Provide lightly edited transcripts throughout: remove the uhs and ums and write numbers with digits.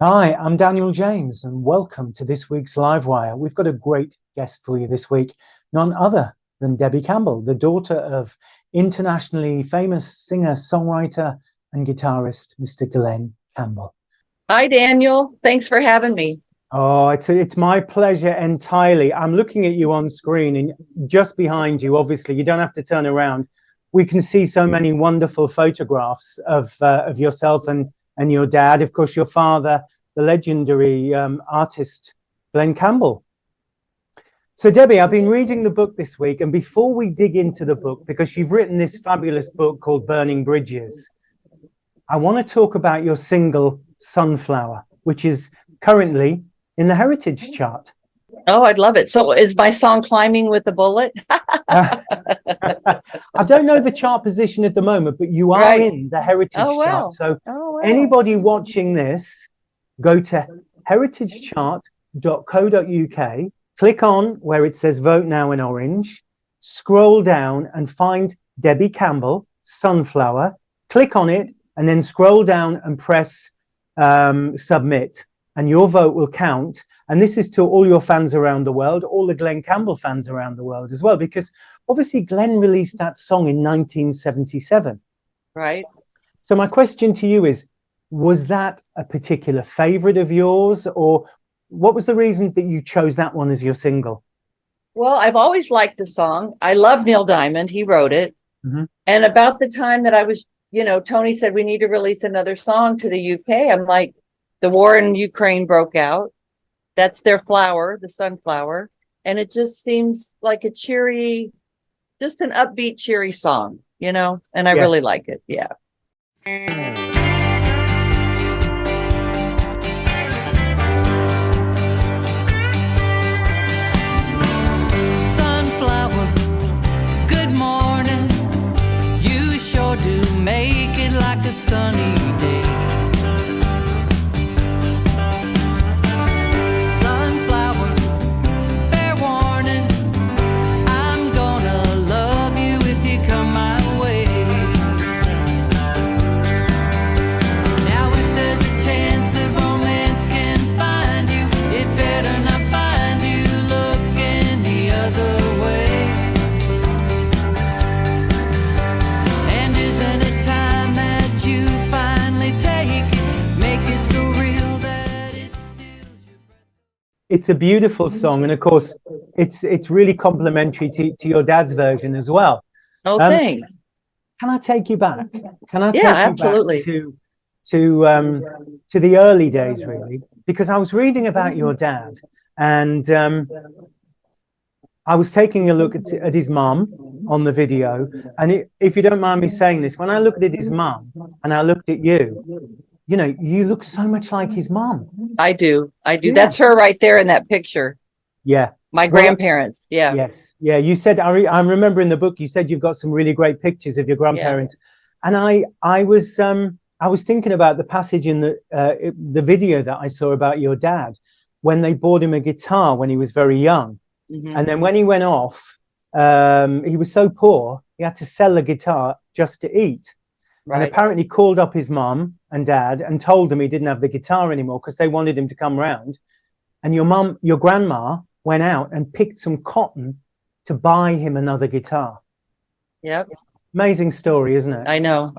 Hi, I'm Daniel James, and welcome to this week's Livewire. We've got a great guest for you this week, none other than Debby Campbell, the daughter of internationally famous singer, songwriter, and guitarist, Mr. Glen Campbell. Hi, Daniel. Thanks for having me. Oh, it's my pleasure entirely. I'm looking at you on screen, and just behind you, obviously, you don't have to turn around. We can see so many wonderful photographs of yourself and your dad, of course, your father, the legendary artist, Glen Campbell. So, Debby, I've been reading the book this week, and before we dig into the book, because you've written this fabulous book called Burning Bridges, I want to talk about your single, Sunflower, which is currently in the Heritage chart. Oh, I'd love it. So is my song Climbing with a Bullet? I don't know the chart position at the moment, but you are Right. in the Heritage Oh, wow. chart. So Oh, wow. anybody watching this, go to heritagechart.co.uk, click on where it says vote now in orange, scroll down and find Debby Campbell, Sunflower, click on it, and then scroll down and press submit, and your vote will count. And this is to all your fans around the world, all the Glen Campbell fans around the world as well, because obviously Glen released that song in 1977. Right. So my question to you is, was that a particular favorite of yours, or what was the reason that you chose that one as your single? Well, I've always liked the song. I love Neil Diamond. He wrote it. Mm-hmm. And about the time that I was, Tony said we need to release another song to the UK. I'm like, the war in Ukraine broke out. That's their flower, the sunflower. And it just seems like a cheery, just an upbeat, cheery song, and I really like it. Yeah. Sunflower, good morning. You sure do make it like a sunny day. It's a beautiful song, and of course, it's really complimentary to your dad's version as well. Oh, thanks. Can I take you back? Can I take Yeah, you absolutely. back to the early days, really? Because I was reading about your dad, and I was taking a look at his mum on the video, and if you don't mind me saying this, when I looked at his mum and I looked at you, you look so much like his mom. I do. Yeah. That's her right there in that picture. Yeah. My grandparents. Yeah. Yes. Yeah. You said, I remember in the book, you said you've got some really great pictures of your grandparents. Yeah. And I was thinking about the passage in the video that I saw about your dad when they bought him a guitar when he was very young. Mm-hmm. And then when he went off, he was so poor, he had to sell the guitar just to eat. Right. And apparently called up his mum and dad and told them he didn't have the guitar anymore because they wanted him to come round. And your grandma went out and picked some cotton to buy him another guitar. Yep. Amazing story, isn't it? I know.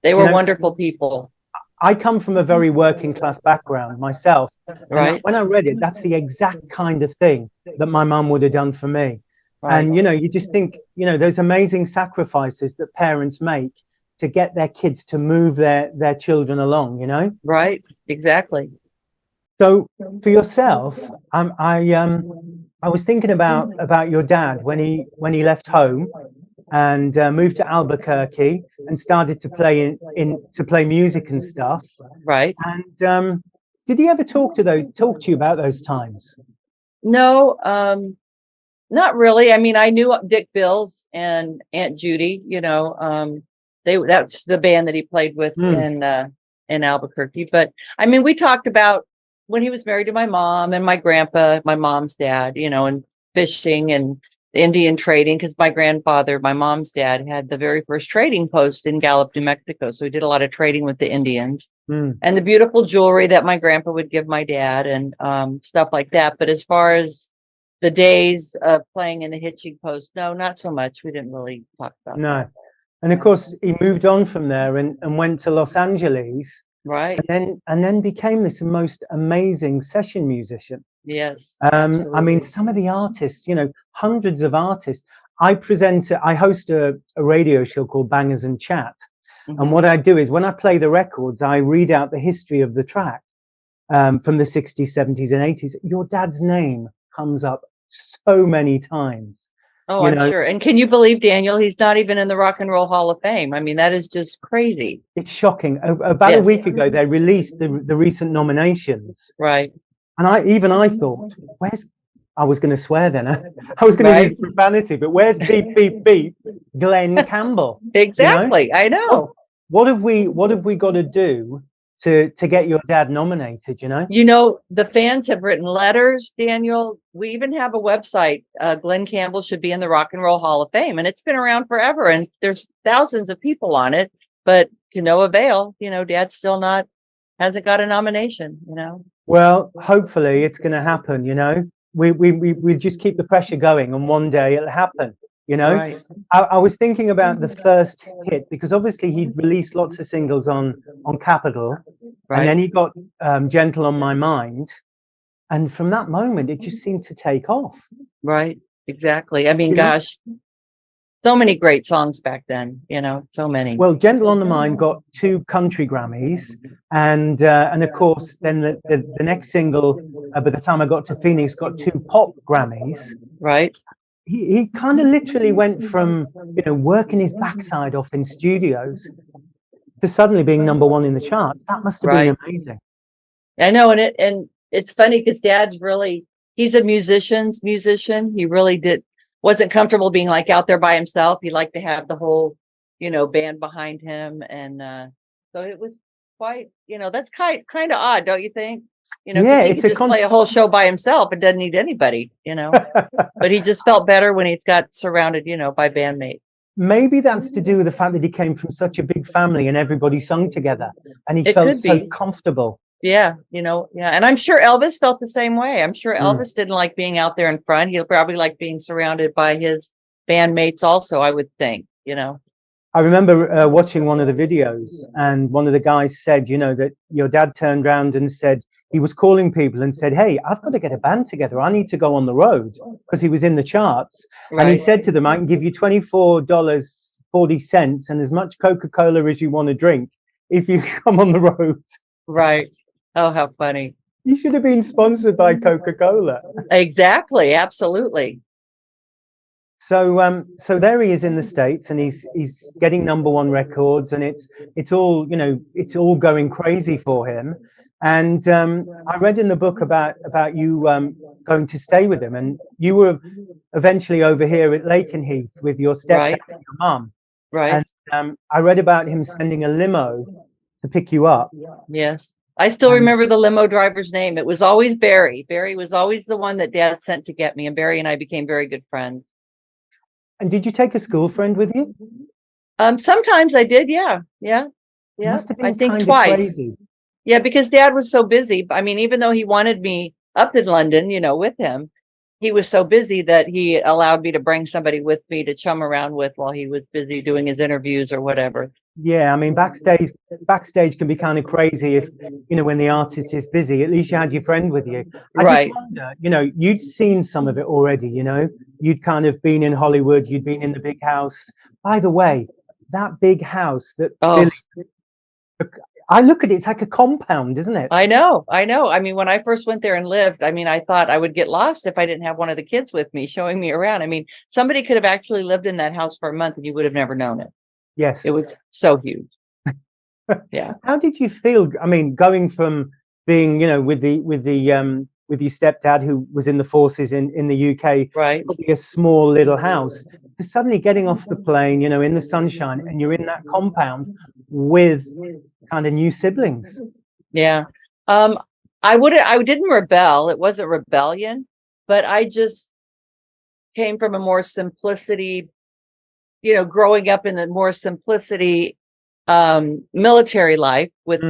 They were wonderful people. I come from a very working class background myself. Right. And when I read it, that's the exact kind of thing that my mum would have done for me. Right. And, you just think, those amazing sacrifices that parents make to get their kids to move their children along, Right, exactly. So for yourself, I was thinking about your dad when he left home and moved to Albuquerque and started to play music and stuff. Right. And did he ever talk to you about those times? No, not really. I mean, I knew Dick Bills and Aunt Judy, that's the band that he played with in Albuquerque. But I mean, we talked about when he was married to my mom and my grandpa, my mom's dad, and fishing and Indian trading, because my grandfather, my mom's dad, had the very first trading post in Gallup, New Mexico. So he did a lot of trading with the Indians. And the beautiful jewelry that my grandpa would give my dad and stuff like that. But as far as the days of playing in the hitching post, no, not so much. We didn't really talk about No. And of course, he moved on from there and went to Los Angeles. Right. And then became this most amazing session musician. Yes. I mean, some of the artists, you know, hundreds of artists. I host a radio show called Bangers and Chat. And what I do is when I play the records, I read out the history of the track from the 60s, 70s, and 80s. Your dad's name comes up so many times. Oh, I'm sure. And can you believe, Daniel, he's not even in the Rock and Roll Hall of Fame? I mean, that is just crazy. It's shocking. About a week ago, they released the recent nominations. Right. And I thought, I was going to swear then. I was going to use profanity, but where's beep, beep, beep, Glen Campbell? Exactly. You know? I know. What have we got to do to get your dad nominated, you know? You know, the fans have written letters, Daniel. We even have a website. Glen Campbell should be in the Rock and Roll Hall of Fame, and it's been around forever, and there's thousands of people on it, but to no avail. You know, Dad's still hasn't got a nomination, you know? Well, hopefully it's going to happen, you know? We just keep the pressure going, and one day it'll happen. You know, Right. I was thinking about the first hit, because obviously he'd released lots of singles on Capitol, and then he got Gentle on My Mind, and from that moment it just seemed to take off. Right, exactly. I mean, You gosh, so many great songs back then, you know, so many. Well, Gentle on the Mind got 2 country Grammys, and of course then the next single, by the time I got to Phoenix, got 2 pop Grammys. Right. He kind of literally went from, you know, working his backside off in studios to suddenly being #1 in the charts. That must have been amazing. I know, and it's funny because he's a musician. He really wasn't comfortable being like out there by himself. He liked to have the whole, you know, band behind him, and so it was quite, you know, that's kind of odd, don't you think? You know, Yeah, he could just play a whole show by himself and doesn't need anybody, you know. But he just felt better when he's got surrounded, you know, by bandmates. Maybe that's to do with the fact that he came from such a big family and everybody sung together, and he felt so comfortable. Yeah, you know, yeah. And I'm sure Elvis felt the same way. I'm sure Elvis didn't like being out there in front. He'll probably like being surrounded by his bandmates also, I would think, you know. I remember watching one of the videos, and one of the guys said, you know, that your dad turned around and said, he was calling people and said, hey, I've got to get a band together. I need to go on the road, because he was in the charts. Right. And he said to them, I can give you $24.40 and as much Coca-Cola as you want to drink if you come on the road. Right. Oh, how funny. You should have been sponsored by Coca-Cola. Exactly. Absolutely. So there he is in the States, and he's getting #1 records, and it's all, you know, it's all going crazy for him. And I read in the book about you going to stay with him, and you were eventually over here at Lakenheath with your stepdad and your mum. Right. And I read about him sending a limo to pick you up. Yes. I still remember the limo driver's name. It was always Barry. Barry was always the one that Dad sent to get me, and Barry and I became very good friends. And did you take a school friend with you? Sometimes I did. Yeah. Must have been I think kind of twice. crazy. Yeah, because Dad was so busy. I mean, even though he wanted me up in London, you know, with him, he was so busy that he allowed me to bring somebody with me to chum around with while he was busy doing his interviews or whatever. Yeah, I mean, backstage can be kind of crazy if, you know, when the artist is busy. At least you had your friend with you. I just wonder, you know, you'd seen some of it already, you know. You'd kind of been in Hollywood, you'd been in the big house. By the way, that big house that Billy, I look at it, it's like a compound, isn't it? I know. I mean, when I first went there and lived, I mean, I thought I would get lost if I didn't have one of the kids with me showing me around. I mean, somebody could have actually lived in that house for a month and you would have never known it. Yes. It was so huge. Yeah. How did you feel? I mean, going from being, you know, with your stepdad who was in the forces in the UK, right? Probably a small little house, to suddenly getting off the plane, you know, in the sunshine, and you're in that compound with kind of new siblings. Yeah. I didn't rebel. It wasn't rebellion, but I just came from a more simplicity, you know, growing up in a more simplicity military life with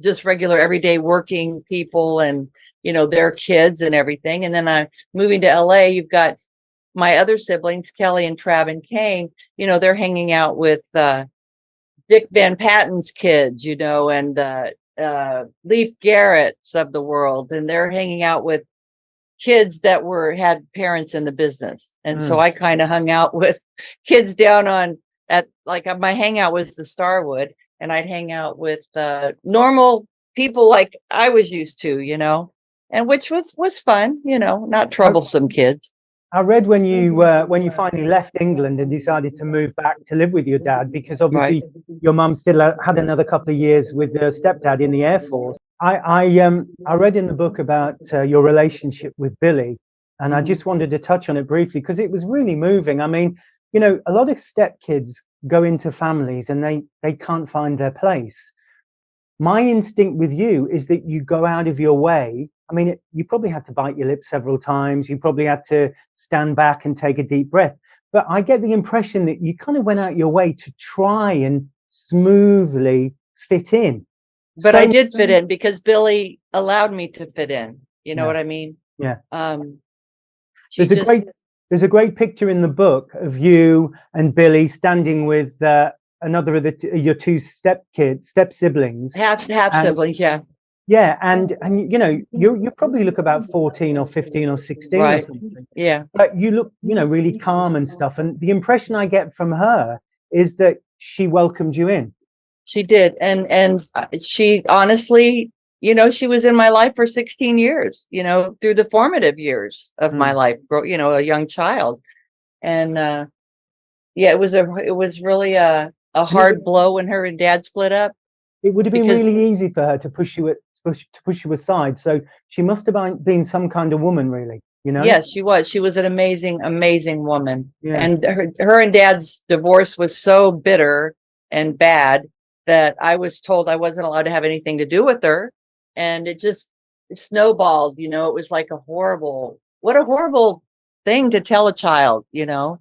just regular everyday working people and, you know, their kids and everything. And then I'm moving to LA. You've got my other siblings, Kelly and Trav and Kane, you know, they're hanging out with Dick Van Patten's kids, you know, and Leif Garrett's of the world. And they're hanging out with kids that had parents in the business. And so I kind of hung out with kids down on my hangout was the Starwood, and I'd hang out with normal people like I was used to, you know, and which was fun, you know, not troublesome kids. I read when you finally left England and decided to move back to live with your dad, because obviously your mum still had another couple of years with her stepdad in the Air Force. I read in the book about your relationship with Billy, and I just wanted to touch on it briefly because it was really moving. I mean, you know, a lot of stepkids go into families and they can't find their place. My instinct with you is that you go out of your way. I mean, you probably had to bite your lip several times. You probably had to stand back and take a deep breath. But I get the impression that you kind of went out your way to try and smoothly fit in. But I did fit in because Billy allowed me to fit in. You know what I mean? Yeah. There's a great picture in the book of you and Billy standing with another of your two step siblings. Half siblings, yeah. Yeah, and you know, you probably look about 14 or 15 or 16 or something. Yeah. But you look, you know, really calm and stuff. And the impression I get from her is that she welcomed you in. She did. And she honestly, you know, she was in my life for 16 years, you know, through the formative years of my life, you know, a young child. And yeah, it was really a hard blow when her and dad split up. It would have been really easy for her to push you aside. So she must have been some kind of woman, really, you know? Yes, she was. She was an amazing, amazing woman. Yeah. And her and dad's divorce was so bitter and bad that I was told I wasn't allowed to have anything to do with her. And it snowballed, you know. It was like what a horrible thing to tell a child, you know.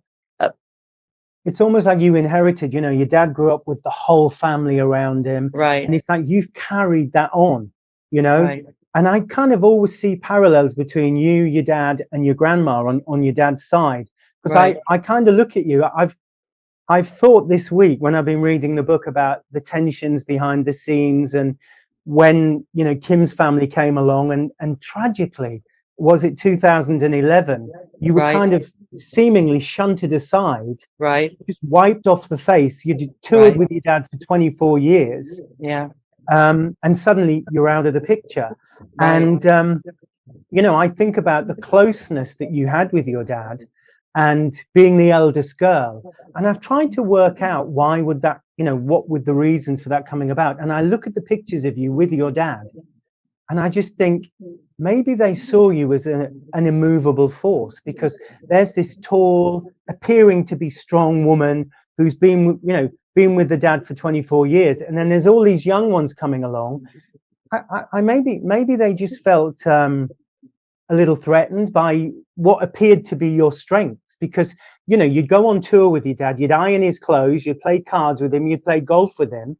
It's almost like you inherited, you know, your dad grew up with the whole family around him. Right. And it's like you've carried that on, you know. Right. And I kind of always see parallels between you, your dad, and your grandma on your dad's side. Because I kind of look at you. I've thought this week when I've been reading the book about the tensions behind the scenes, and when, you know, Kim's family came along and tragically, was it 2011, you were kind of seemingly shunted aside, just wiped off the face. You toured with your dad for 24 years, and suddenly you're out of the picture. And you know, I think about the closeness that you had with your dad and being the eldest girl, and I've tried to work out why would that, you know, what would the reasons for that coming about. And I look at the pictures of you with your dad, and I just think maybe they saw you as an immovable force, because there's this tall, appearing to be strong woman who's been with the dad for 24 years. And then there's all these young ones coming along. I maybe they just felt a little threatened by what appeared to be your strengths, because, you know, you'd go on tour with your dad, you'd iron his clothes, you'd play cards with him, you'd play golf with him.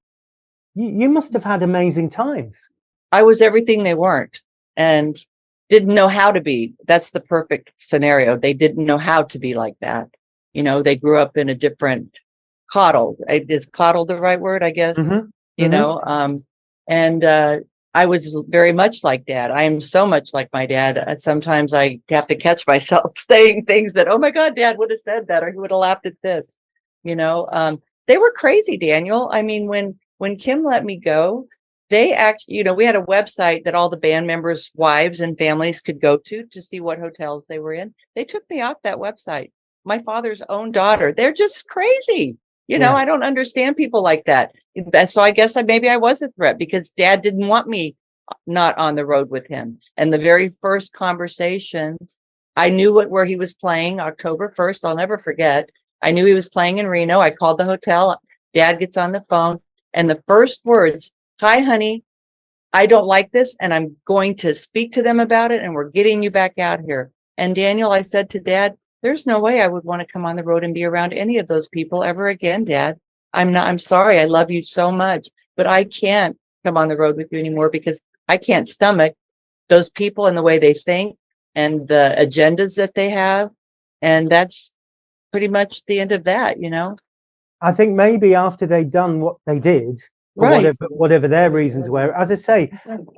You must have had amazing times. I was everything they weren't, and didn't know how to be. That's the perfect scenario. They didn't know how to be like that. You know, they grew up in a different coddled. Is coddled the right word? I guess. You know, and I was very much like dad. I am so much like my dad. Sometimes I have to catch myself saying things that, oh my God, dad would have said that, or he would have laughed at this. You know, they were crazy, Daniel. I mean, when Kim let me go, they actually, you know, we had a website that all the band members' wives and families could go to see what hotels they were in. They took me off that website. My father's own daughter. They're just crazy. You know, I don't understand people like that. And so I guess maybe I was a threat, because dad didn't want me not on the road with him. And the very first conversation, I knew where he was playing, October 1st. I'll never forget. I knew he was playing in Reno. I called the hotel. Dad gets on the phone, and the first words, "Hi, honey, I don't like this, and I'm going to speak to them about it, and we're getting you back out here." And Daniel, I said to Dad, there's no way I would want to come on the road and be around any of those people ever again, Dad. I'm sorry. I love you so much, but I can't come on the road with you anymore because I can't stomach those people and the way they think and the agendas that they have. And that's pretty much the end of that, you know? I think maybe after they'd done what they did, for Right. whatever their reasons were, as I say,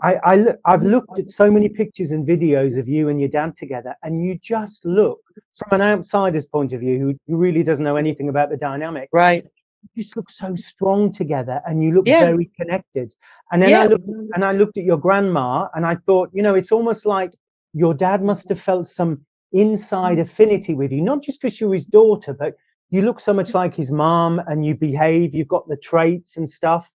I've looked at so many pictures and videos of you and your dad together, and you just look, from an outsider's point of view, who really doesn't know anything about the dynamic, Right. you just look so strong together, and you look Yeah. very connected. And then Yeah. I looked at your grandma, and I thought, you know, it's almost like your dad must have felt some inside affinity with you, not just because you're his daughter, but you look so much like his mom, and you behave, you've got the traits and stuff.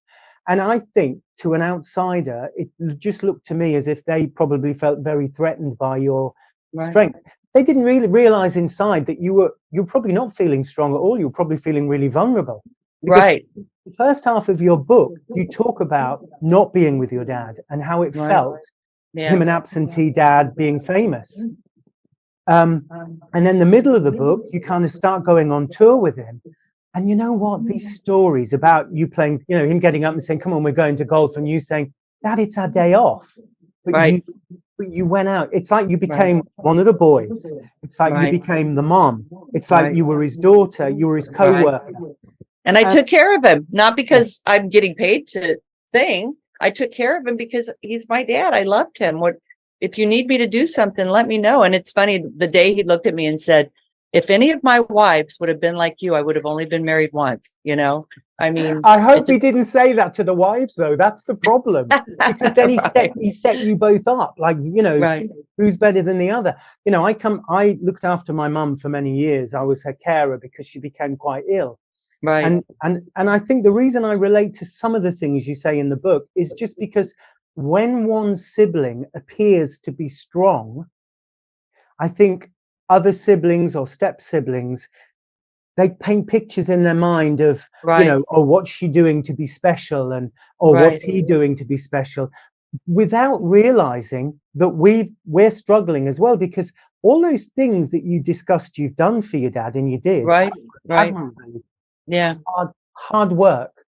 And I think to an outsider, it just looked to me as if they probably felt very threatened by your strength. They didn't really realize inside that you're probably not feeling strong at all. You're probably feeling really vulnerable. Because Right. the first half of your book, you talk about not being with your dad and how it felt, Yeah. him an absentee dad being famous. And then the middle of the book, you kind of start going on tour with him. And you know what? These stories about you playing, you know, him getting up and saying, come on, we're going to golf, and you saying, Dad, it's our day off. But Right. you went out. It's like you became one of the boys. It's like you Right. became the mom. It's like Right. you were his daughter. You were his co-worker. And I took care of him, not because I'm getting paid to sing. I took care of him because he's my dad. I loved him. If you need me to do something, let me know. And it's funny, the day he looked at me and said, if any of my wives would have been like you, I would have only been married once, you know? I mean, I hope he didn't say that to the wives, though. That's the problem. Because then he set you both up, like, you know, Right. who's better than the other. You know, I looked after my mum for many years. I was her carer because she became quite ill. Right. And I think the reason I relate to some of the things you say in the book is just because when one sibling appears to be strong, I think other siblings or step siblings, they paint pictures in their mind of, Right. you know, oh, what's she doing to be special, and or Right. what's he doing to be special, without realizing that we're struggling as well, because all those things that you discussed you've done for your dad and you did, Right. Right. admirably, Yeah. hard work,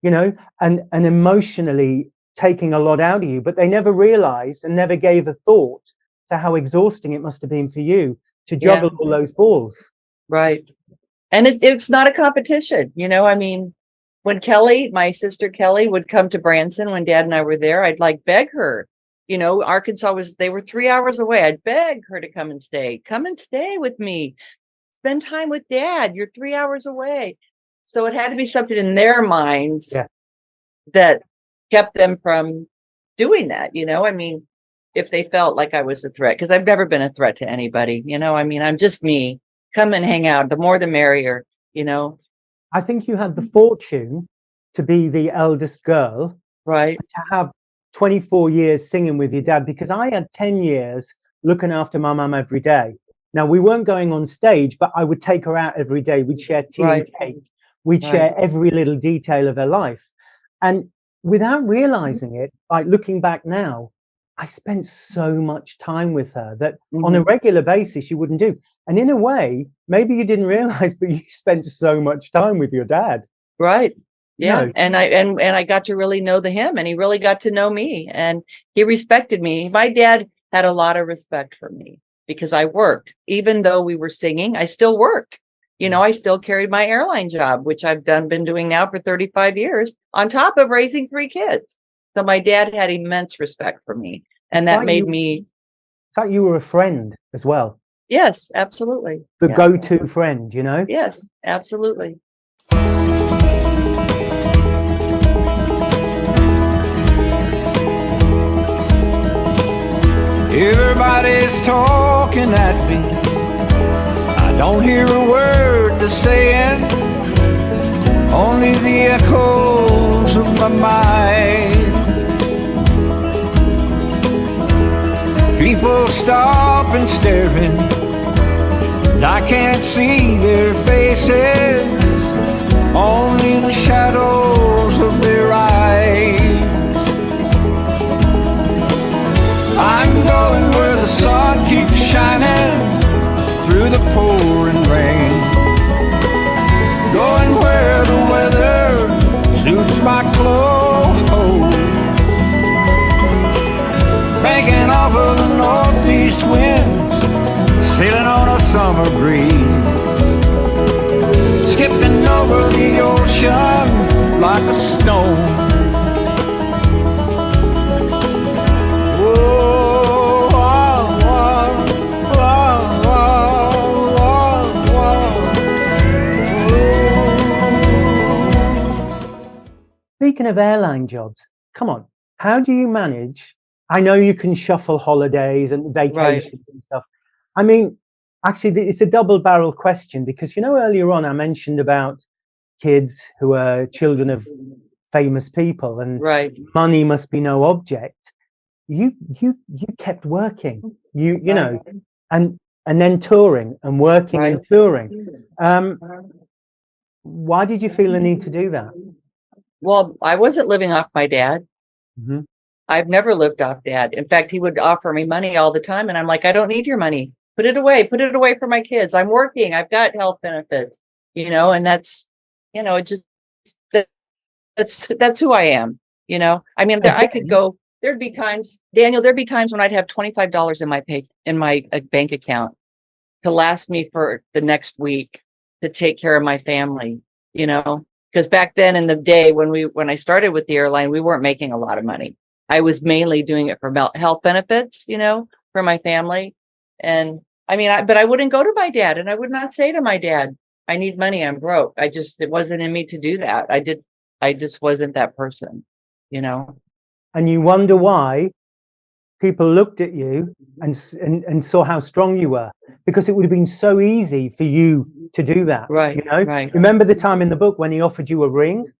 you know, and emotionally taking a lot out of you, but they never realized and never gave a thought to how exhausting it must have been for you to juggle all those balls. Right. And it's not a competition, you know, I mean, when Kelly, my sister Kelly, would come to Branson when Dad and I were there, I'd like beg her, you know, Arkansas they were 3 hours away. I'd beg her to come and stay with me, spend time with Dad. You're 3 hours away. So it had to be something in their minds that kept them from doing that, you know, I mean, if they felt like I was a threat, because I've never been a threat to anybody, you know, I mean, I'm just me. Come and hang out. The more the merrier, you know. I think you had the fortune to be the eldest girl, Right. to have 24 years singing with your dad, because I had 10 years looking after my mum every day. Now, we weren't going on stage, but I would take her out every day. We'd share tea and cake. We'd share every little detail of her life. And without realizing it, like looking back now, I spent so much time with her that on a regular basis you wouldn't do. And in a way, maybe you didn't realize, but you spent so much time with your dad. Right. Yeah. No. And I got to really know him, and he really got to know me, and he respected me. My dad had a lot of respect for me because I worked. Even though we were singing, I still worked. You know, I still carried my airline job, which I've been doing now for 35 years, on top of raising 3 kids. So my dad had immense respect for me, and It's that like made me. It's like you were a friend as well. Yes, absolutely. The go-to friend, you know? Yes, absolutely. Everybody's talking at me. I don't hear a word they're saying, only the echoes of my mind. People stop and staring, and I can't see their faces, only the shadows of their eyes. I'm going where the sun keeps shining through the pole like a stone. Whoa, wah, wah, wah, wah, wah, wah. Speaking of airline jobs, come on, how do you manage? I know you can shuffle holidays and vacations and stuff. I mean, actually, it's a double-barrel question because, you know, earlier on I mentioned about kids who are children of famous people and money must be no object. You kept working, you know, and then touring and working and touring. Why did you feel the need to do that? Well, I wasn't living off my dad. Mm-hmm. I've never lived off dad. In fact, he would offer me money all the time. And I'm like, I don't need your money. Put it away for my kids. I'm working. I've got health benefits, you know, and that's, you know, it just, that's who I am. You know, I mean, I could go, there'd be times, Daniel, there'd be times when I'd have $25 in my bank account to last me for the next week to take care of my family, you know, because back then in the day when I started with the airline, we weren't making a lot of money. I was mainly doing it for health benefits, you know, for my family. And I mean, but I wouldn't go to my dad and I would not say to my dad, I need money, I'm broke. It wasn't in me to do that. I just wasn't that person, you know. And you wonder why people looked at you and saw how strong you were, because it would have been so easy for you to do that. Right. You know, right. Remember the time in the book when he offered you a ring?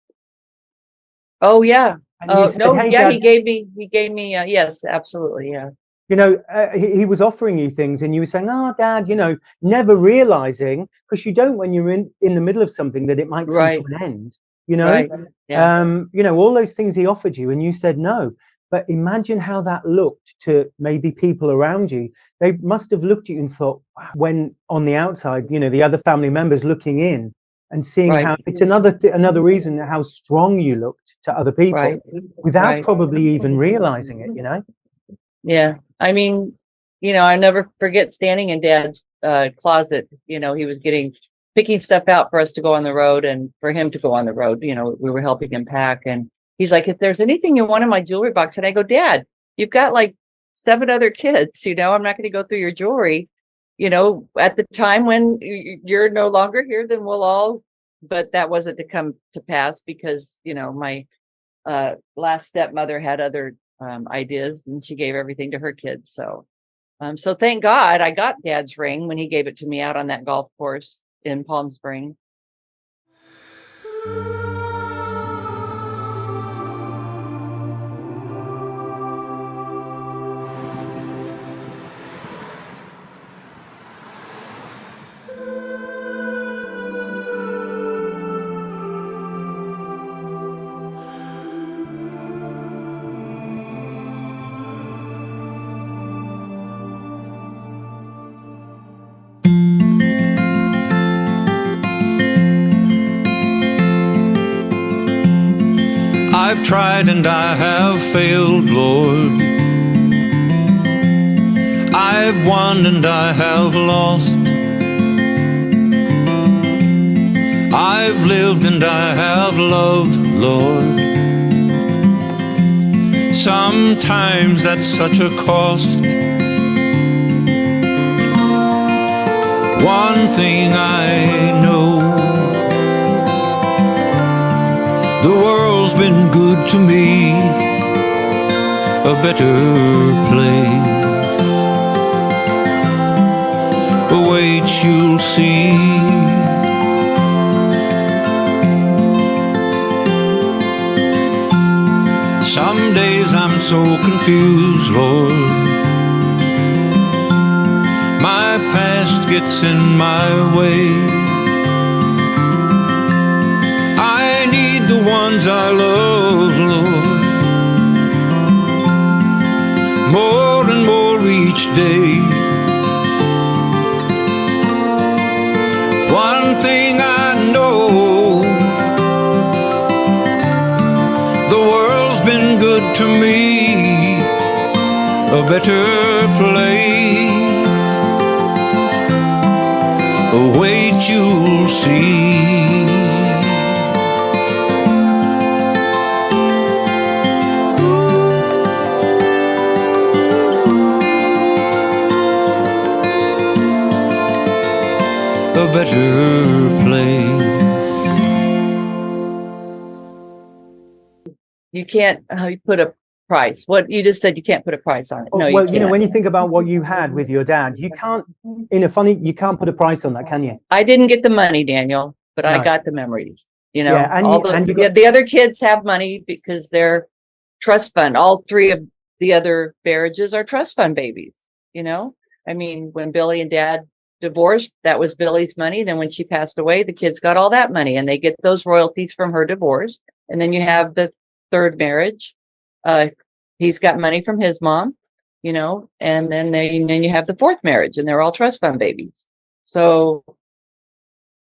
Oh yeah. Oh said, no, hey, yeah, Dad, he gave me, yes, absolutely. Yeah. You know, he was offering you things and you were saying, oh, Dad, you know, never realizing, because you don't when you're in the middle of something, that it might come to an end, you know. Yeah. You know, all those things he offered you and you said no. But imagine how that looked to maybe people around you. They must have looked at you and thought, when on the outside, you know, the other family members looking in and seeing how it's another reason how strong you looked to other people without probably even realizing it, you know. Yeah. I mean, you know, I never forget standing in Dad's closet. You know, he was picking stuff out for us to go on the road and for him to go on the road. You know, we were helping him pack. And he's like, if there's anything you want in my jewelry box, and I go, Dad, you've got like 7 other kids, you know, I'm not going to go through your jewelry. You know, at the time when you're no longer here, then we'll all, but that wasn't to come to pass because, you know, my last stepmother had other ideas and she gave everything to her kids. So thank God I got Dad's ring when he gave it to me out on that golf course in Palm Springs. I've tried and I have failed, Lord. I've won and I have lost. I've lived and I have loved, Lord. Sometimes that's such a cost. One thing I know, the world's been good to me, a better place awaits, you'll see. Some days I'm so confused, Lord. My past gets in my way. The ones I love, Lord, more and more each day. One thing I know, the world's been good to me, a better place awaits, you'll see. better place. You can't put a price. What you just said, you can't put a price on it. No, Well, you can't. when you think about what you had with your dad, you can't, you can't put a price on that, can you? I didn't get the money, Daniel, but I No. got the memories. You know, Yeah, and all the other kids have money because they're trust fund. All three of the other Barrages are trust fund babies. You know, I mean, when Billy and Dad divorced, that was Billy's money. Then when she passed away, the kids got all that money, and they get those royalties from her divorce. And then you have the third marriage. He's got money from his mom, you know, and then you have the fourth marriage, and they're all trust fund babies. So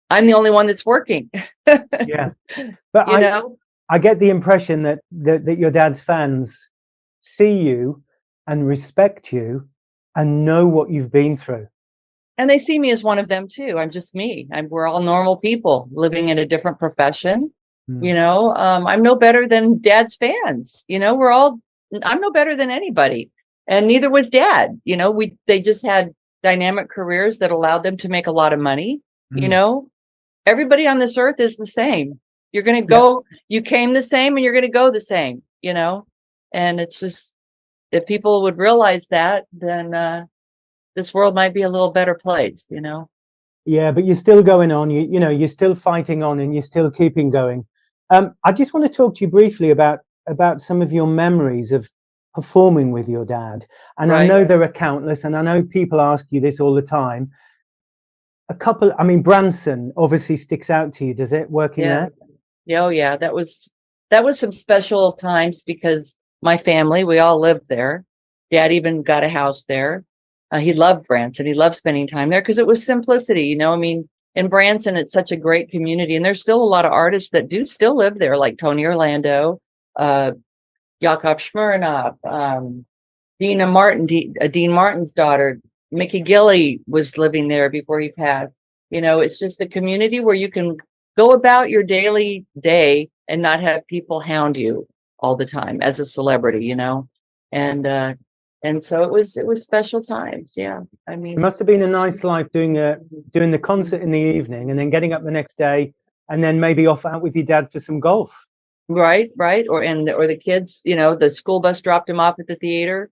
I'm the only one that's working. Yeah, but I get the impression that your dad's fans see you and respect you and know what you've been through. And they see me as one of them too. I'm just me. We're all normal people living in a different profession. You know, I'm no better than Dad's fans. You know, I'm no better than anybody, and neither was Dad. You know, they just had dynamic careers that allowed them to make a lot of money. You know, everybody on this earth is the same. You're going to go, you came the same and you're going to go the same, you know, and it's just, if people would realize that, then this world might be a little better place, you know. Yeah, but you're still going on, you know, you're still fighting on and you're still keeping going. I just want to talk to you briefly about some of your memories of performing with your dad. And I know there are countless, and I know people ask you this all the time. I mean, Branson obviously sticks out to you, does it, working there? Oh yeah, that was some special times because my family, we all lived there. Dad even got a house there. He loved Branson. He loved spending time there because it was simplicity, you know. I mean, in Branson, it's such a great community, and there's still a lot of artists that do still live there, like Tony Orlando, Yakov Smirnoff, Dina Martin, Dean Martin's daughter, Mickey Gilley was living there before he passed. You know, it's just a community where you can go about your daily day and not have people hound you all the time as a celebrity, you know. And so it was special times. Yeah. I mean, it must have been a nice life doing the concert in the evening and then getting up the next day and then maybe off out with your dad for some golf. Right. Or the kids, you know, the school bus dropped him off at the theater.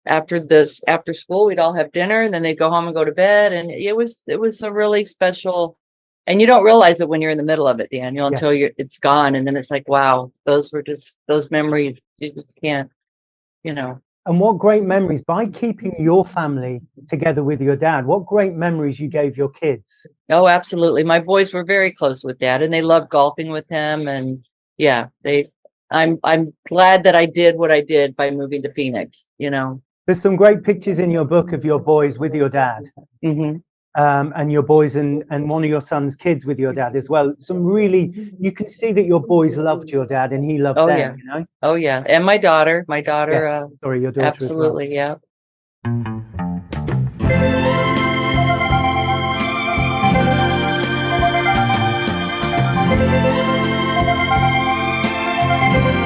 After school, we'd all have dinner, and then they'd go home and go to bed. And it was a really special, and you don't realize it when you're in the middle of it, Daniel, until it's gone. And then it's like, wow, those were just those memories. You just can't, you know. And what great memories, by keeping your family together with your dad, what great memories you gave your kids. Oh, absolutely. My boys were very close with Dad, and they loved golfing with him. And yeah, I'm glad that I did what I did by moving to Phoenix, you know. There's some great pictures in your book of your boys with your dad. And your boys and one of your son's kids with your dad as well. Some really, you can see that your boys loved your dad and he loved them, yeah. you know? Oh yeah, and my daughter, yes. Sorry, your daughter absolutely, as well. Yeah.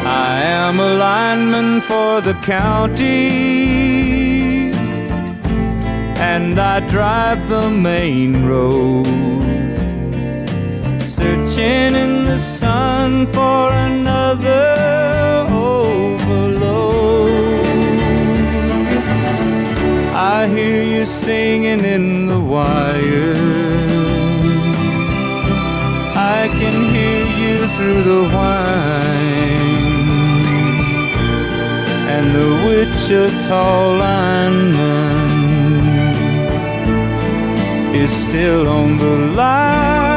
I am a lineman for the county, and I drive the main road, searching in the sun for another overload. I hear you singing in the wire, I can hear you through the whine, and the Wichita lineman is still on the line.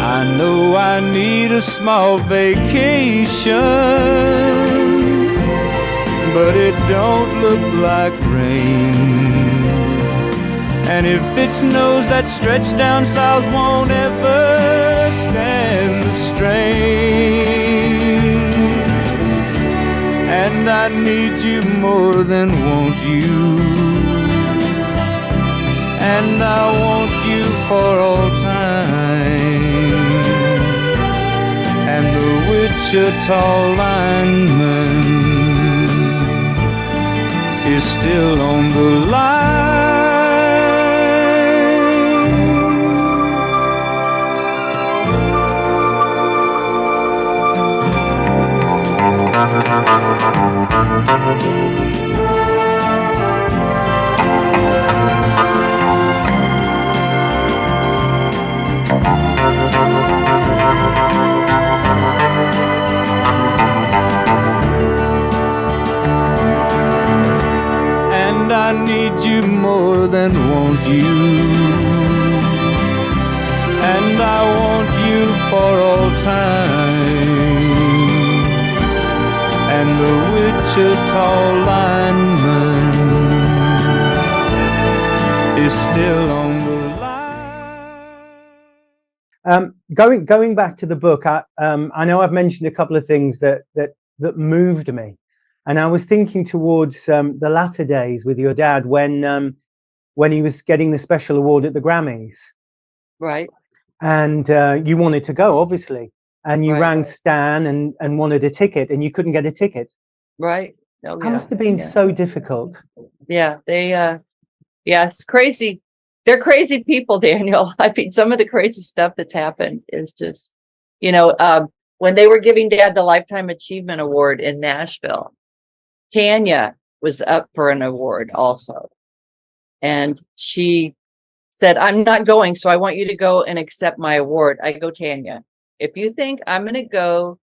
I know I need a small vacation, but it don't look like rain. And if it snows, that stretch down south won't ever stand the strain. And I need you more than want you, and I want you for all time. And the Wichita lineman is still on the line. And I need you more than want you, and I want you for all time. And the Wichita lineman is still on the line. Going back to the book, I know I've mentioned a couple of things that moved me, and I was thinking towards the latter days with your dad when he was getting the special award at the Grammys, Right. and you wanted to go, obviously, and you Right. rang Stan and wanted a ticket, and you couldn't get a ticket. Right. Oh, That must have been so difficult. Yeah, they yeah, it's crazy. They're crazy people, Daniel. I mean, some of the crazy stuff that's happened is just, when they were giving Dad the Lifetime Achievement Award in Nashville, Tanya was up for an award also. And she said, I'm not going, so I want you to go and accept my award. I go, Tanya, if you think I'm going to go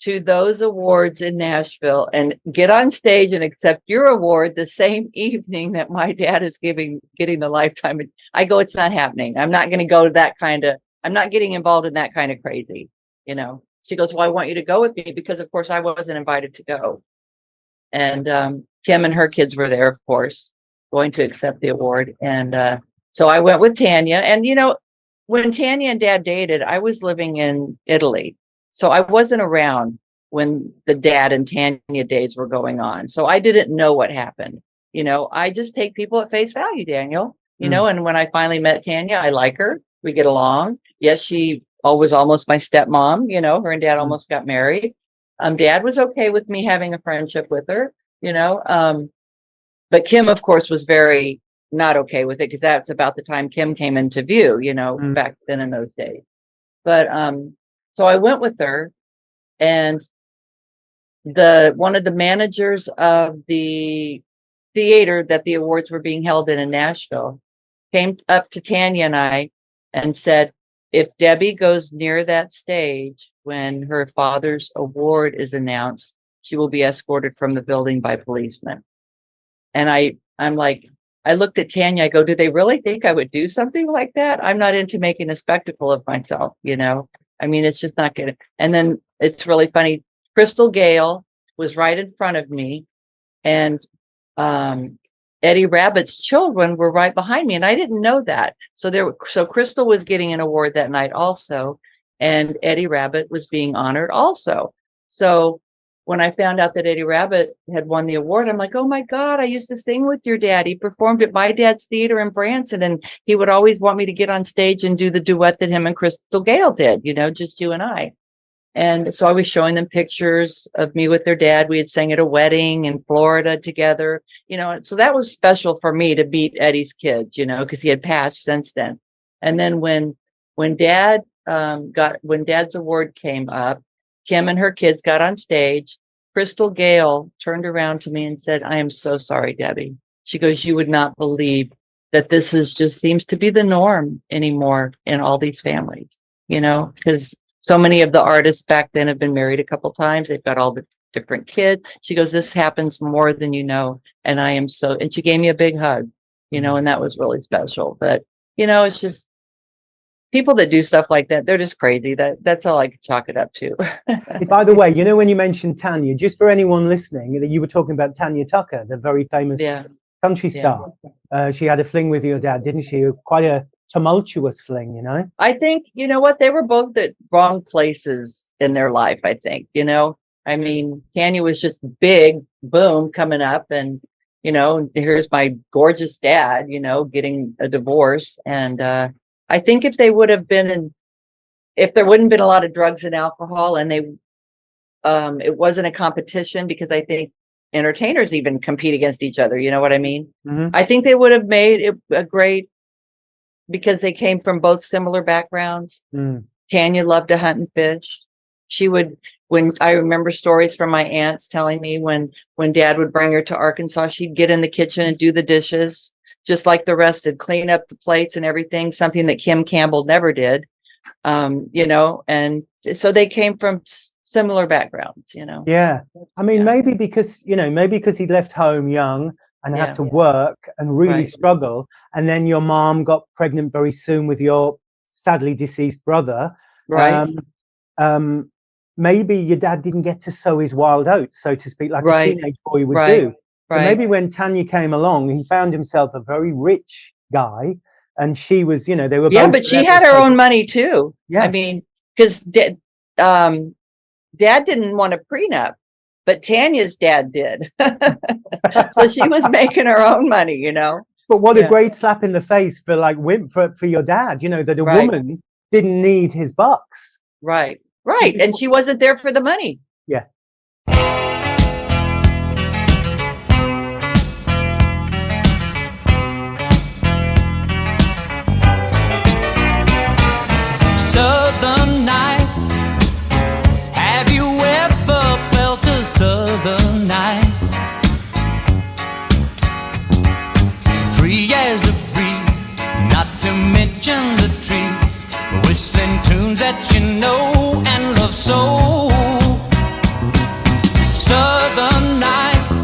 to those awards in Nashville and get on stage and accept your award the same evening that my dad is getting the Lifetime, I go, it's not happening. I'm not going to go to that I'm not getting involved in that kind of crazy, She goes, well, I want you to go with me because of course I wasn't invited to go. And Kim and her kids were there, of course, going to accept the award. And so I went with Tanya. And, when Tanya and Dad dated, I was living in Italy. So I wasn't around when the Dad and Tanya days were going on. So I didn't know what happened. I just take people at face value, Daniel, and when I finally met Tanya, I like her. We get along. Yes, she was almost my stepmom, her and Dad almost got married. Dad was okay with me having a friendship with her, but Kim, of course, was very not okay with it because that's about the time Kim came into view, back then in those days. But so I went with her, and one of the managers of the theater that the awards were being held in Nashville came up to Tanya and I and said, if Debbie goes near that stage when her father's award is announced, she will be escorted from the building by policemen. And I'm like, I looked at Tanya, I go, do they really think I would do something like that? I'm not into making a spectacle of myself, I mean, it's just not good. And then it's really funny. Crystal Gale was right in front of me, and Eddie Rabbit's children were right behind me, and I didn't know that. So Crystal was getting an award that night also, and Eddie Rabbit was being honored also. So when I found out that Eddie Rabbit had won the award, I'm like, oh my God, I used to sing with your dad. He performed at my dad's theater in Branson, and he would always want me to get on stage and do the duet that him and Crystal Gale did, just you and I. And so I was showing them pictures of me with their dad. We had sang at a wedding in Florida together, so that was special for me to meet Eddie's kids, because he had passed since then. And then when Dad's award came up, Kim and her kids got on stage. Crystal Gale turned around to me and said, I am so sorry, Debbie. She goes, you would not believe that this just seems to be the norm anymore in all these families, because so many of the artists back then have been married a couple times. They've got all the different kids. She goes, this happens more than you know. And and she gave me a big hug, and that was really special. But, it's just people that do stuff like that, they're just crazy. That's all I could chalk it up to. By the way, when you mentioned Tanya, just for anyone listening, that you were talking about Tanya Tucker, the very famous country star. She had a fling with your dad, didn't she? Quite a tumultuous fling, I think, what, they were both at wrong places in their life, I think, I mean, Tanya was just big, boom, coming up, and, here's my gorgeous dad, getting a divorce. And I think if there wouldn't been a lot of drugs and alcohol, and it wasn't a competition, because I think entertainers even compete against each other. You know what I mean? Mhm. I think they would have made it a great, because they came from both similar backgrounds. Mm. Tanya loved to hunt and fish. She would, when I remember stories from my aunts telling me when Dad would bring her to Arkansas, she'd get in the kitchen and do the dishes just like the rest, and clean up the plates and everything, something that Glen Campbell never did. You know, and so they came from similar backgrounds, you know. Yeah. I mean, Yeah. maybe because, maybe because he left home young and Yeah. had to work and really Right. struggle. And then your mom got pregnant very soon with your sadly deceased brother. Right. Maybe your dad didn't get to sow his wild oats, so to speak, like a Right. teenage boy would Right. do. But Right. maybe when Tanya came along, he found himself a very rich guy, and she was, they were Yeah, both but she had her own money too. Yeah. I mean, because Dad didn't want a prenup, but Tanya's dad did. So she was making her own money, you know. But what a Yeah. great slap in the face for for your dad, that a Right. woman didn't need his bucks. Right. Right. And she wasn't there for the money. Yeah. Southern nights. Have you ever felt a southern night? Free as a breeze, not to mention the trees, whistling tunes that you know and love so. Southern nights,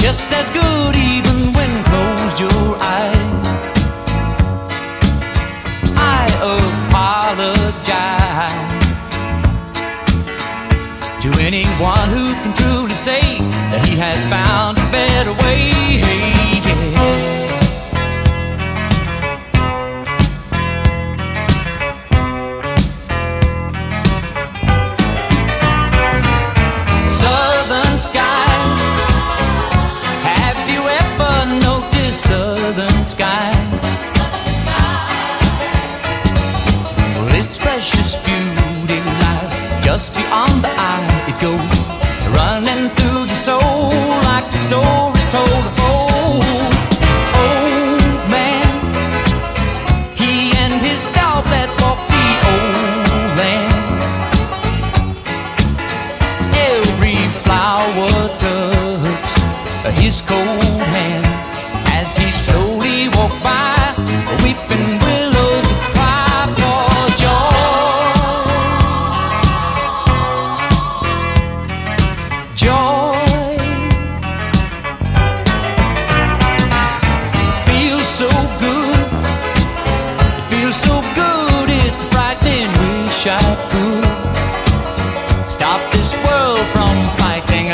just as good even when closed your eyes. I apologize to anyone who can truly say that he has found a better way. Southern skies, have you ever noticed southern skies? Well, its precious beauty lies just beyond the eye. It goes running through the soul like the stories told of old. Old man, he and his dog that walked the old land. Every flower touched his cold hand as he slowly walked by, weeping willows that cry for joy. Joy feels so good. It feels so good. It's frightening. Wish I could stop this world from fighting.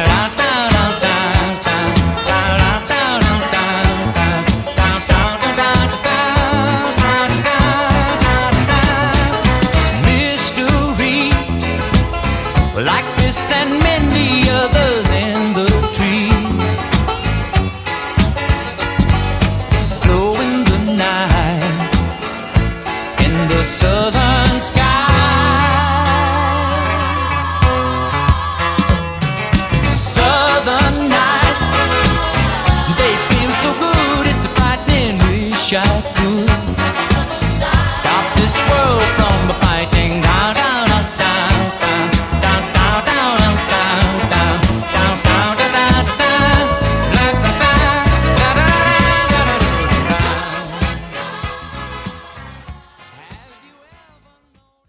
Mystery like this and many others in the trees, glow in the night in the southern sky. Southern nights, they feel so good. It's a frightening. Wish I could stop this world from fighting. Down, down, down, down, down, down, down, down, down, down, down, down,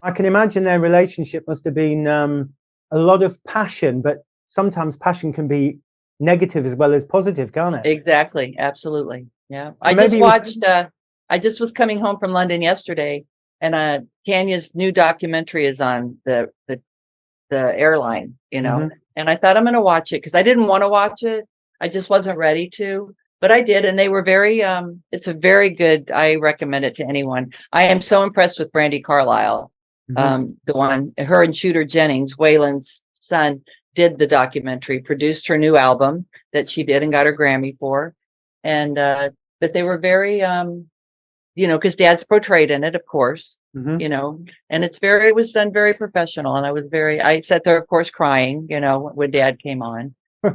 I can imagine their relationship must have been a lot of passion, but sometimes passion can be negative as well as positive, can't it? Exactly. Absolutely. Yeah. I maybe just it was- watched, I just was coming home from London yesterday, and Tanya's new documentary is on the airline, you know, Mhm. and I thought I'm going to watch it because I didn't want to watch it. I just wasn't ready to, but I did. And they were very, it's a very good, I recommend it to anyone. I am so impressed with Brandi Carlile. The one, her and Shooter Jennings, Waylon's son, did the documentary, produced her new album that she did and got her Grammy for. And, but they were very, you know, because Dad's portrayed in it, of course, Mhm. you know, and it was done very professional. And I sat there, of course, crying, you know, when Dad came on.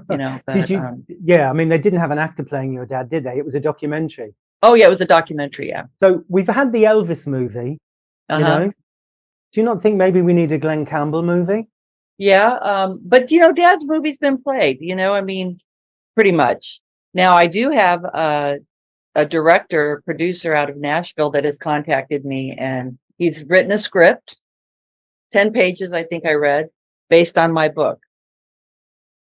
you know, Did but, you? Yeah, I mean, they didn't have an actor playing your dad, did they? It was a documentary. oh yeah, it was a documentary. Yeah. So we've had the Elvis movie, you Uh-huh. know. Do you not think maybe we need a Glen Campbell movie? Yeah. But you know, Dad's movie's been played, you know, I mean, pretty much. Now I do have a director, producer out of Nashville that has contacted me, and he's written a script, 10 pages, I think I read, based on my book.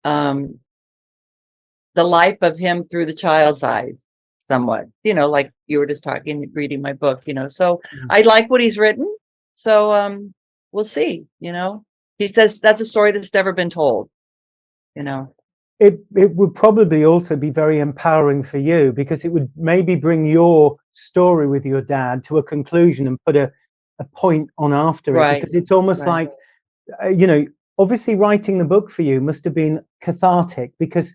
The life of him through the child's eyes, somewhat, you know, like you were just talking, reading my book, you know. So I like what he's written. So we'll see, you know. He says that's a story that's never been told, you know. It would probably also be very empowering for you, because it would maybe bring your story with your dad to a conclusion and put a point on after it, Right. because it's almost Right. like, you know, obviously writing the book for you must have been cathartic, because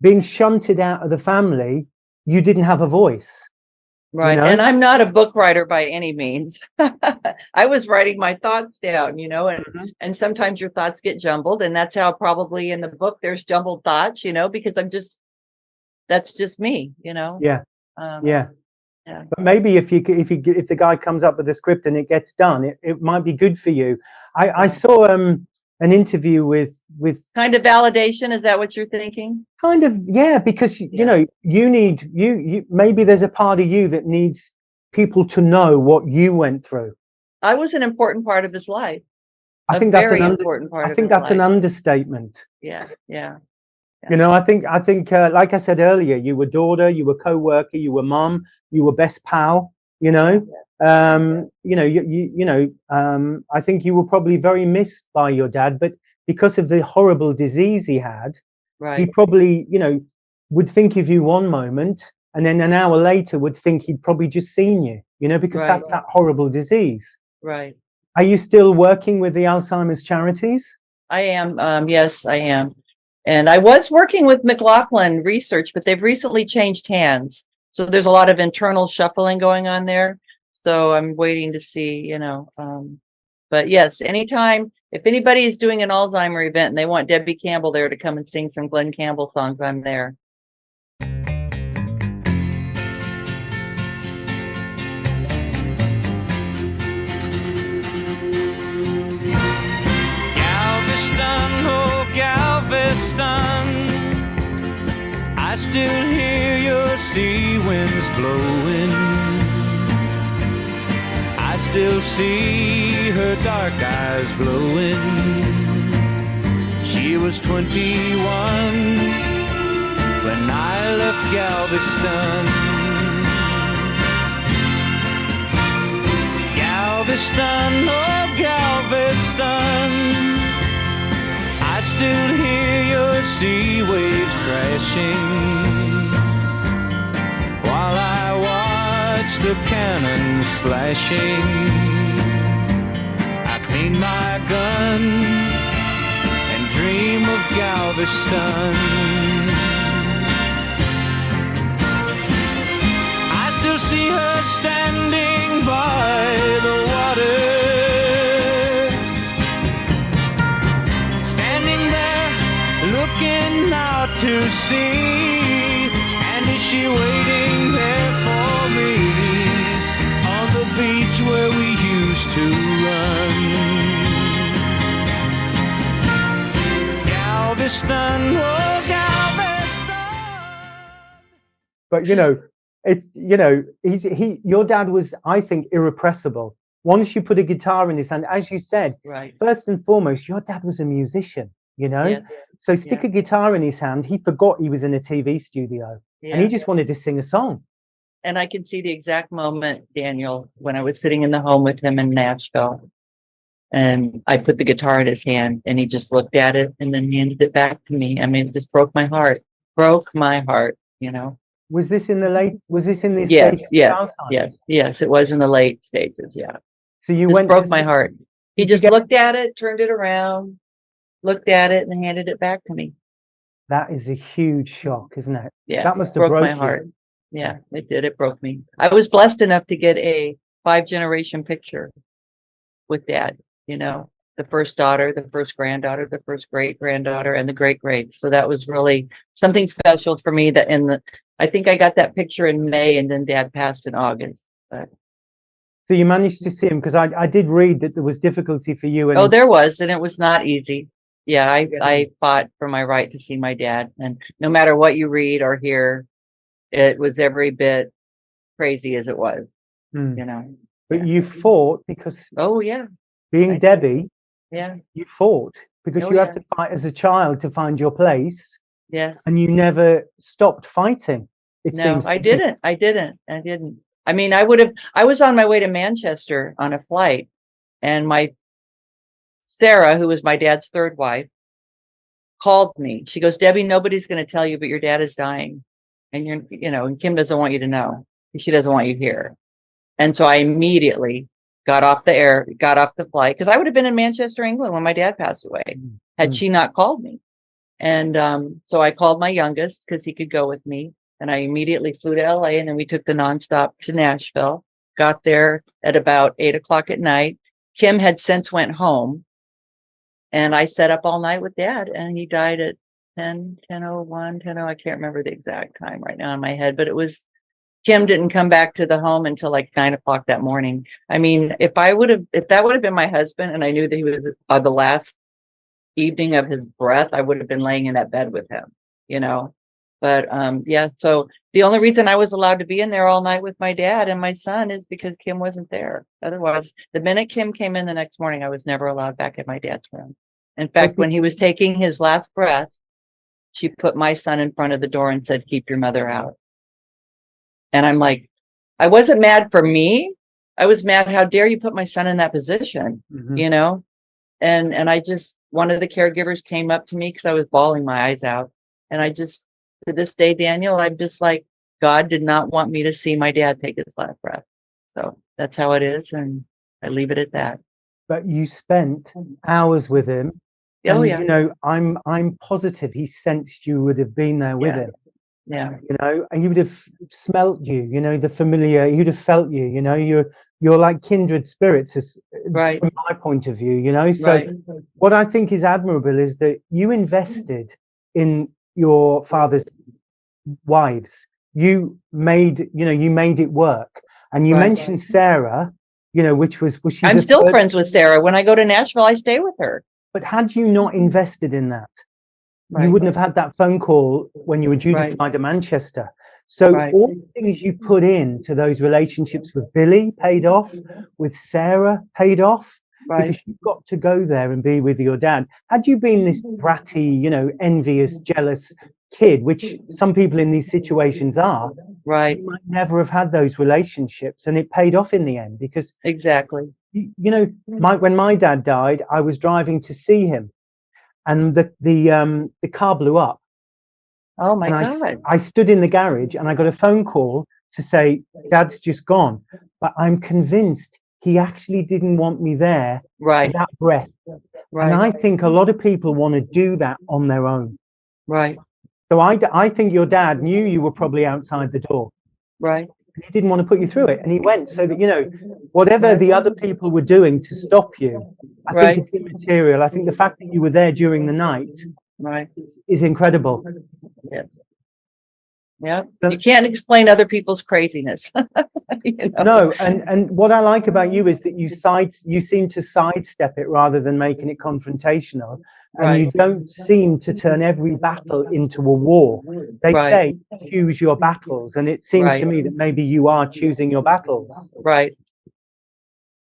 being shunted out of the family, you didn't have a voice. Right. know? And I'm not a book writer by any means. I was writing my thoughts down, you know, and sometimes your thoughts get jumbled, and that's how probably in the book there's jumbled thoughts, you know, because that's just me, you know. Yeah. Yeah. Yeah. But maybe if the guy comes up with a script and it gets done, it might be good for you. I saw an interview with Kind of validation, is that what you're thinking? kind of, yeah, because you know, you maybe there's a part of you that needs people to know what you went through. I was an important part of his life. I think that's important part of his that's an life. understatement. Yeah. You know, I think like I said earlier, you were daughter, you were co-worker, you were mom, you were best pal, you know. You know, I think you were probably very missed by your dad, but because of the horrible disease he had, Right. he probably, you know, would think of you one moment and then an hour later would think he'd probably just seen you, you know, because that's that horrible disease. Right. Are you still working with the Alzheimer's charities? I am. Yes, I am. And I was working with McLaughlin Research, but they've recently changed hands. So there's a lot of internal shuffling going on there. So I'm waiting to see, you know. But yes, anytime, if anybody is doing an Alzheimer event and they want Debby Campbell there to come and sing some Glen Campbell songs, I'm there. Galveston, oh Galveston, I still hear your sea winds blowing. I still see her dark eyes glowing. She was 21 when I left Galveston. Galveston, oh Galveston, I still hear your sea waves crashing while I watch the cannons flashing. I clean my gun and dream of Galveston. I still see her standing by the water, standing there looking out to sea. And is she waiting there for me on the beach where we used to run? Galveston, oh Galveston. But you know, your dad was, I think, irrepressible. Once you put a guitar in his hand, as you said, Right. first and foremost, your dad was a musician, you know. Yeah. So stick a guitar in his hand, he forgot he was in a TV studio, and he just wanted to sing a song. And I can see the exact moment, Daniel, when I was sitting in the home with him in Nashville. And I put the guitar in his hand and he just looked at it and then handed it back to me. I mean, it just broke my heart, you know. Was this in the Yes, stages of yes, Alzheimer's? yes, it was in the late stages, yeah. So you Just went broke to my see- heart. He Did you just get- looked at it, turned it around, looked at it and handed it back to me. That is a huge shock, isn't it? Yeah, That must have broke broke my you. heart. Yeah, it did. It broke me. I was blessed enough to get a 5-generation picture with Dad, you know. the first daughter, the first granddaughter, the first great granddaughter, and the great. So that was really something special for me. That I think I got that picture in May, and then Dad passed in August. But So you managed to see him, because I did read that there was difficulty for you. And oh, there was, and it was not easy. Yeah, I fought for my right to see my dad, and no matter what you read or hear, it was every bit crazy as it was. You know. But you fought because Oh yeah, being Debbie, yeah, you fought because Oh, you had yeah. to fight as a child to find your place, yes. and you never stopped fighting. It No, seems I to me. didn't. I mean, I was on my way to Manchester on a flight, and my Sarah, who was my dad's third wife, called me. She goes, Debbie, nobody's going to tell you, but your dad is dying. And and Kim doesn't want you to know. She doesn't want you here. And so I immediately got off the flight, because I would have been in Manchester, England when my dad passed away, had she not called me. And so I called my youngest because he could go with me. And I immediately flew to LA, and then we took the nonstop to Nashville, got there at about 8 o'clock at night. Kim had since went home, and I sat up all night with Dad, and he died at 10:01, I can't remember the exact time right now in my head, but Kim didn't come back to the home until like 9 o'clock that morning. I mean, if that would have been my husband, and I knew that he was the last evening of his breath, I would have been laying in that bed with him, But yeah, so the only reason I was allowed to be in there all night with my dad and my son is because Kim wasn't there. Otherwise, the minute Kim came in the next morning, I was never allowed back in my dad's room. In fact, when he was taking his last breath, she put my son in front of the door and said, keep your mother out. And I'm like, I wasn't mad for me. I was mad, how dare you put my son in that position, And I just, one of the caregivers came up to me because I was bawling my eyes out. And I just, to this day, Daniel, I'm just like, God did not want me to see my dad take his last breath. So that's how it is. And I leave it at that. But you spent hours with him. Oh, and, yeah. I'm positive he sensed you would have been there with him. Yeah. And he would have smelt you, the familiar, he would have felt you, you're like kindred spirits, Right. from my point of view, So Right. what I think is admirable is that you invested in your father's wives. You made it work. And you mentioned Sarah, which was she? I'm still friends with Sarah. When I go to Nashville, I stay with her. But had you not invested in that, Right. you wouldn't have had that phone call when you were due to fly to Manchester. So all the things you put into those relationships with Billy paid off, with Sarah paid off, because you've got to go there and be with your dad. Had you been this bratty, envious, jealous kid, which some people in these situations are, you might never have had those relationships, and it paid off in the end. Because exactly, when my dad died, I was driving to see him, and the car blew up. Oh my God. I stood in the garage, and I got a phone call to say, Dad's just gone. But I'm convinced he actually didn't want me there for that breath. And I think a lot of people want to do that on their own. Right. So I think your dad knew you were probably outside the door. Right. He didn't want to put you through it. And he went, so that, whatever the other people were doing to stop you, I think it's immaterial. I think the fact that you were there during the night is incredible. Yes. Yeah. You can't explain other people's craziness. No, and what I like about you is that you seem to sidestep it rather than making it confrontational. And you don't seem to turn every battle into a war. They say choose your battles, and it seems to me that maybe you are choosing your battles. Right.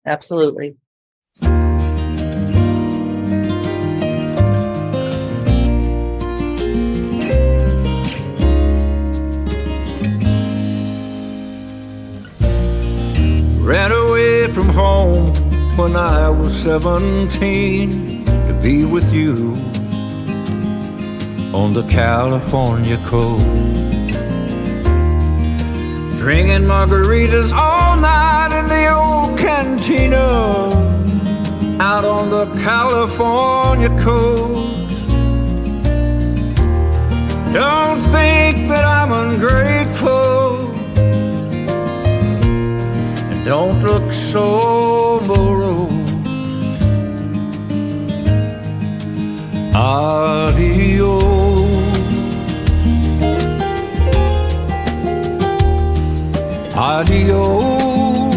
Absolutely. Ran away from home when I was 17 to be with you on the California coast, drinking margaritas all night in the old cantina out on the California coast. Don't think that I'm ungrateful, don't look so morose. Adios, adios.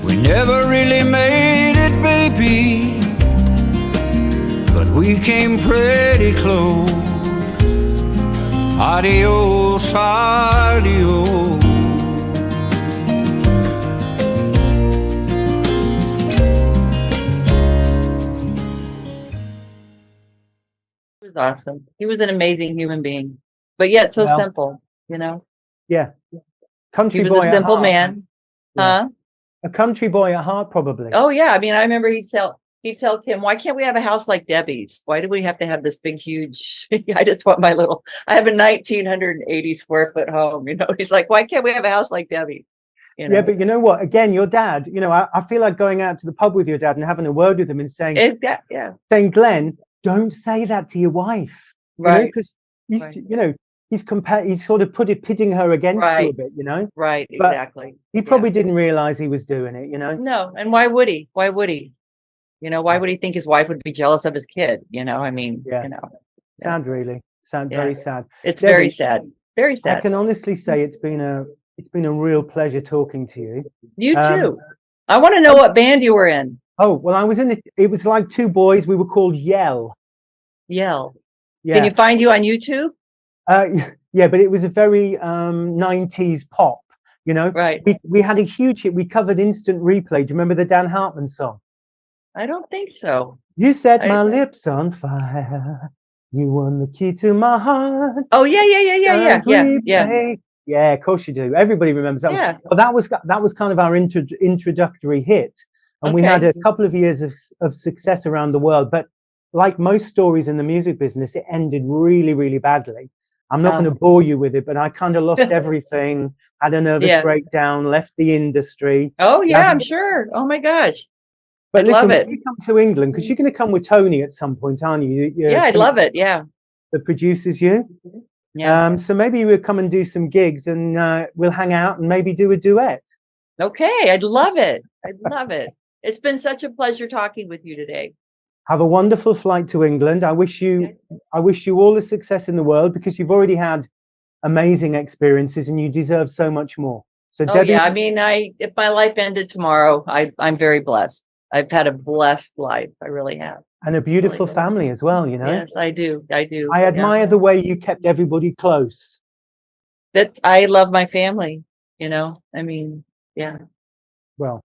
We never really made it, baby, but we came pretty close. Adios, adios. He was awesome. He was an amazing human being, but yet so Well, simple, you know? Yeah. He Country was boy a at simple heart. man. Yeah. Huh? A country boy at heart, probably. Oh yeah. I mean, I remember he'd tell Kim, why can't we have a house like Debbie's? Why do we have to have this big, huge, I just want I have a 1980 square foot home, you know? He's like, why can't we have a house like Debbie's? You know? Yeah, but you know what? Again, your dad, you know, I feel like going out to the pub with your dad and having a word with him and saying, Yeah. saying, Glenn, don't say that to your wife. Right. Because he's, Right. you know, he's sort of pitting her against you a bit, you know? Right. But Exactly. he probably didn't realize he was doing it, you know? No. And why would he? Why would he? You know, why would he think his wife would be jealous of his kid? You know, I mean, Yeah. you know, Sad, really. Sad, Yeah. very sad. it's Debbie, very sad. Very I sad. can honestly say it's been a real pleasure talking to you. You Um, too. I want to know what band you were in. Oh, well, I was in it. It was like two boys. We were called Yell. Yell. Yeah. Can you find you on YouTube? Yeah, but it was a very 90s pop, you know? Right. We had a huge hit. We covered Instant Replay. Do you remember the Dan Hartman song? I don't think so. You set I- my lips on fire. You won the key to my heart. Oh yeah. Yeah, of course you do. Everybody remembers that. Yeah. Well, that was kind of our introductory hit, and we had Okay. a couple of years of success around the world. But like most stories in the music business, it ended really, really badly. I'm not going to bore you with it, but I kind of lost everything, had a nervous Yeah. breakdown, left the industry. Oh yeah, Yeah. I'm sure. Oh my gosh. But I'd listen, love it. when you come to England, because you're going to come with Tony at some point, aren't you? Yeah, I'd love it. Yeah. That produces you. Yeah. So maybe we'll come and do some gigs, and we'll hang out and maybe do a duet. Okay. I'd love it. I'd love it. It's been such a pleasure talking with you today. Have a wonderful flight to England. I wish you all the success in the world, because you've already had amazing experiences and you deserve so much more. So Oh Debbie, yeah. I mean, if my life ended tomorrow, I'm very blessed. I've had a blessed life. I really have. and a beautiful Really. family as well, you know. Yes, I do. I do. I Yeah. admire the way you kept everybody close. I love my family, you know. I mean, yeah. Well,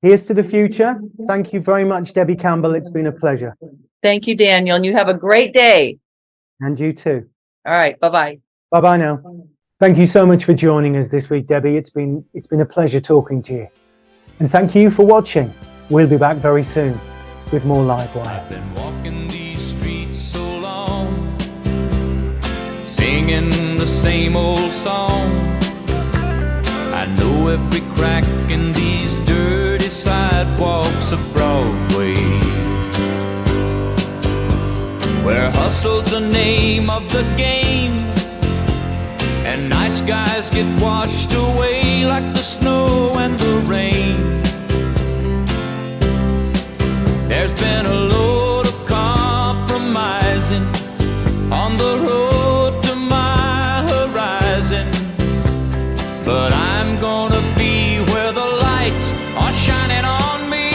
here's to the future. Thank you very much, Debbie Campbell. It's been a pleasure. Thank you, Daniel. And you have a great day. And you too. All right. Bye-bye. Bye-bye now. Thank you so much for joining us this week, Debbie. It's been a pleasure talking to you. And thank you for watching. We'll be back very soon with more Live Wire. I've been walking these streets so long, singing the same old song. I know every crack in these dirty sidewalks of Broadway, where hustle's the name of the game, and nice guys get washed away like the snow and the rain. There's been a load of compromising on the road to my horizon, but I'm gonna be where the lights are shining on me,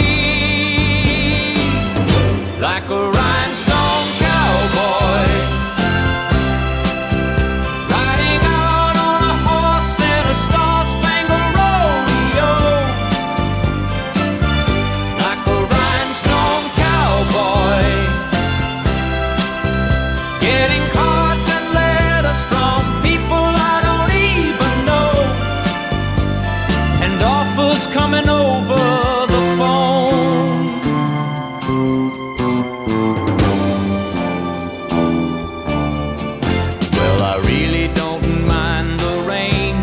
like a rhinestone cowboy, riding out on a horse in a star-spangled rodeo, like a rhinestone cowboy, getting cards and letters from people I don't even know, and offers coming over the phone. Well, I really don't mind the rain,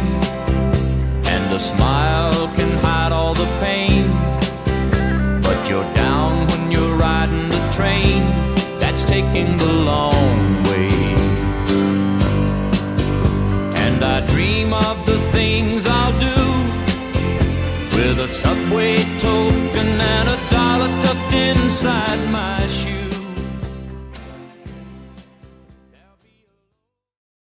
and a smile can hide all the pain, but you're down when you're riding the train that's taking the long way. And I dream of the things I'll do with a a subway token and a dollar tucked inside my